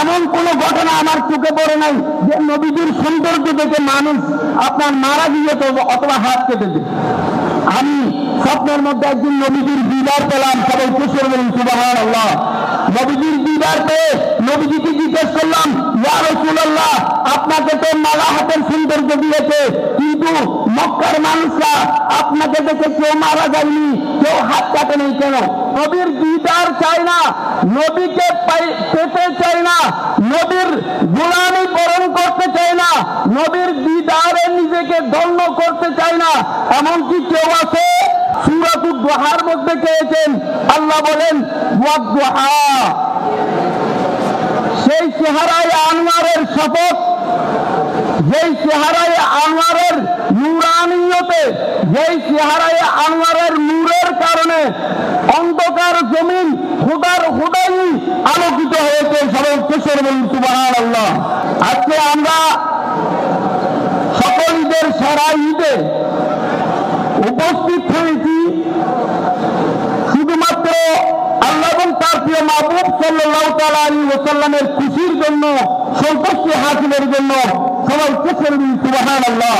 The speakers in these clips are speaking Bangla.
এমন কোন ঘটনা আমার চোখে পড়ে নাই যে নবীজির সৌন্দর্য দেখে মানুষ আপনার মারা গিয়ে অথবা হাত কেটে দেয়। আমি স্বপ্নের মধ্যে একদিন নবীজির দিদার পেলাম, সবাই খুশি বলুন সুবহানাল্লাহ। নবীজির দিদার পেয়ে নবীজিকে জিজ্ঞেস করলাম, ইয়া রাসূলুল্লাহ, আপনাকে তো মালা হাতের সৌন্দর্য দিয়েছে, কিন্তু মক্কার মানুষরা আপনাকে দেখে কেউ মারা যায়নি, কেউ হাত কাটে নেই কেন? নবীর দিদার চাই না, নবীকে পেতে চাই না, নবীর গোলামি বরণ করতে চাই না, নবীর দিদারে নিজেকে ধন্য করতে চাই না, এমনকি কেউ আছে সূরাতুদ দুহার মধ্যে চেয়েছেন, আল্লাহ বলেন ওয়াদ-দুহা, সেই চেহারায় আনোয়ারের শপথ, যেই চেহারায় আনোয়ারের নূরানিয়তে, যেই চেহারায় আনোয়ারের নূরের কারণে অন্ধকার জমিন খুদার খুদাই আলোকিত হয়েছে। সবাই খুশি বলুন সুবহানাল্লাহ। আজকে আমরা সকল ঈদের সারা ঈদে উপস্থিত হয়েছি শুধুমাত্র আল্লাহ এবং তার প্রিয় মাহবুব সাল্লাল্লাহু তাআলা আলাইহি ওয়াসাল্লামের খুশির জন্য, সন্তুষ্টি হাসিলের জন্য। সবাই খুশি বলুন সুবহানাল্লাহ।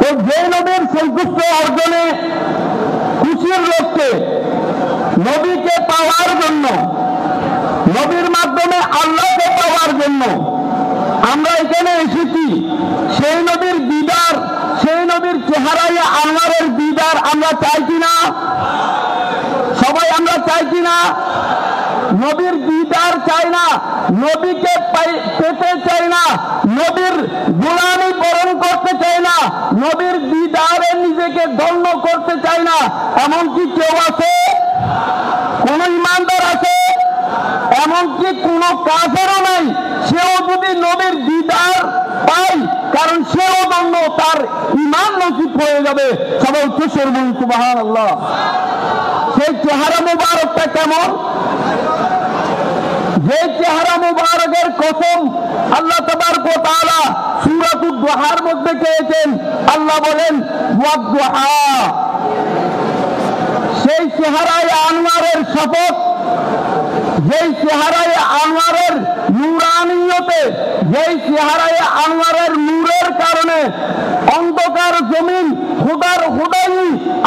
তো যে নবীর সন্তুষ্টি অর্জনে খুশির লক্ষ্যে, নবীকে পাওয়ার জন্য, নবীর মাধ্যমে আল্লাহকে পাওয়ার জন্য আমরা এখানে এসেছি, সেই নবীর দিদার, সেই নবীর চেহারায় আনোয়ারের দিদার আমরা চাই কিনা? সবাই আমরা চাই কিনা? নবীর দিদার চাই না, নবীকে পেতে চাই না, নবীর গোলামি বরণ করতে চাই না, নবীর দিদারে নিজেকে ধন্য করতে চাই না, এমনকি কেউ আছে? কোন ইমানদার আছে? এমনকি কোন কাফেরও নাই, সেও যদি নবীর দিদার পায়, কারণ সেও ধন্য, তার ঈমান নসিব হয়ে যাবে। সবাই খুশি বলুন সুবহানাল্লাহ। সেই চেহারা মুবারকটা কেমন? যে চেহারা মুবারকের কসম আল্লাহ তাবারক ওয়া তাআলা সূরাতুদ দুহার মধ্যে চেয়েছেন, আল্লাহ বলেন ওয়াদ-দুহা, সেই চেহারায় আনোয়ারের শপথ, যেই চেহারায় আনোয়ারের নূরানিয়তে, যেই চেহারায় আনোয়ারের নূরের কারণে অন্ধকার জমিন খুদার খুদাই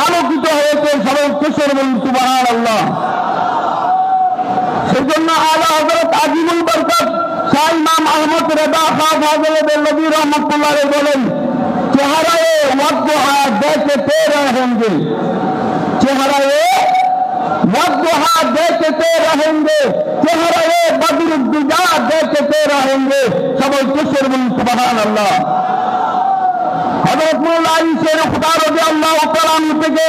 আলোকিত হয়েছে। সবাই খুশি বলুন সুবহানাল্লাহ। সেই জন্য আলা হযরত আজিমুল বরকত শাহ ইমাম আহমদ রেদা খান ফাজলে দেলবি রহমাতুল্লাহ আলাইহি বলেন, চেহারায় ওয়াদ-দুহা দেখতে रहेंगे, চেহারায় ওয়াদ-দুহা দেখতে रहेंगे, চেহারায় বদরুদ্দুজা দেখতে रहेंगे। সবাই খুশি বলুন সুবহানাল্লাহ। হযরত মাওলানা আলী শের খুদা রাদিয়াল্লাহু তাআলা আনহু থেকে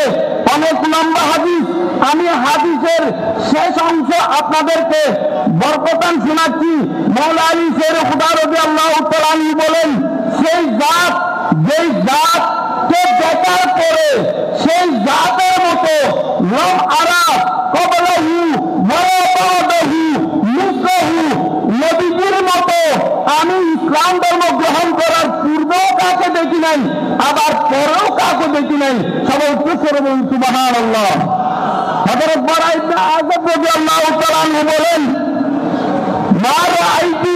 অনেক লম্বা হাদিস, আমি হাদিসের শেষ অংশ আপনাদেরকে বরকতান শোনাচ্ছি। মাওলানা আলী শের খুদা রাদিয়াল্লাহু তাআলা আনহু বলেন, সেই জাত, যেই জাতকে দেখার পরে সেই জাতের মতো লম আরা কবলাহু ওয়া বাদাহু মিসলাহু, নবীজির মতো আমি ইসলাম ধর্ম গ্রহণ করার পূর্বেও কাকে দেখি নাই, আবার পরেও কাকে দেখি নাই। সবাই খুশি বলুন সুবহানাল্লাহ। হযরত বারা ইবনে আযব রাদিয়াল্লাহু তাআলা আনহু বলেন, মা রাআইতু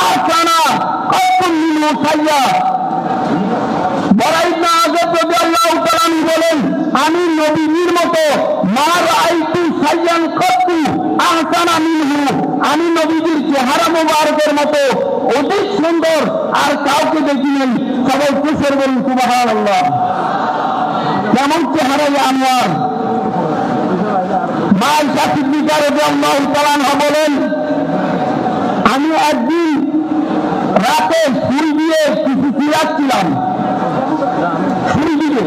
আসানা কাতুন মিন মুসাইয়া। বারা ইবনে আযব রাদিয়াল্লাহু তাআলা আনহু বলেন, আমি নবীর মতো মা রাআইতু সাইয়ান কাতু আহসানা মিনহু, আমি নবীজির চেহারা মুবারকের মতো অধিক সুন্দর আর কাউকে দেখি নাই। সবাই খুশি বলুন সুবহানাল্লাহ। কেমন চেহারায় আনোয়ার! মা আয়েশা সিদ্দিকা রাদিয়াল্লাহু তাআলা আনহা বলেন, আমি একদিন রাতে ফুল দিয়ে কিছু চিরাচ্ছিলাম, ফুল দিয়ে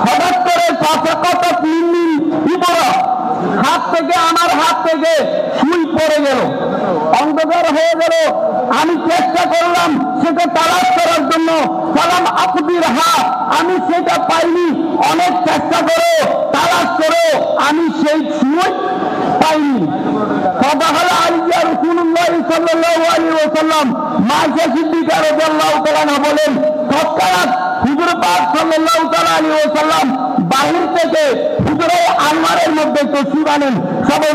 হঠাৎ করে ফাসাকাতাত মিন্নি ইবরা, হাত থেকে, আমার হাত থেকে সুই পড়ে গেল, অন্ধকার হয়ে গেল। আমি চেষ্টা করলাম সেটা তালাশ করার জন্য, সালাম আকবির হা, আমি সেটা পাইনি। অনেক চেষ্টা করে তালাশ করে আমি সেই সুই পাইনি। ফাদাখালা আলাইয়া রাসূলুল্লাহ সাল্লাল্লাহু আলাইহি ওয়াসাল্লাম, মা আয়েশা সিদ্দিকা রাদিয়াল্লাহু তাআলা আনহা বলেন, তৎক্ষণাৎ হুজুর পাক সাল্লাল্লাহু তাআলা আলাইহি ওয়াসাল্লাম বাহির থেকে হুজুরে আনোয়ারের মধ্যে তশরিফ আনেন। সবাই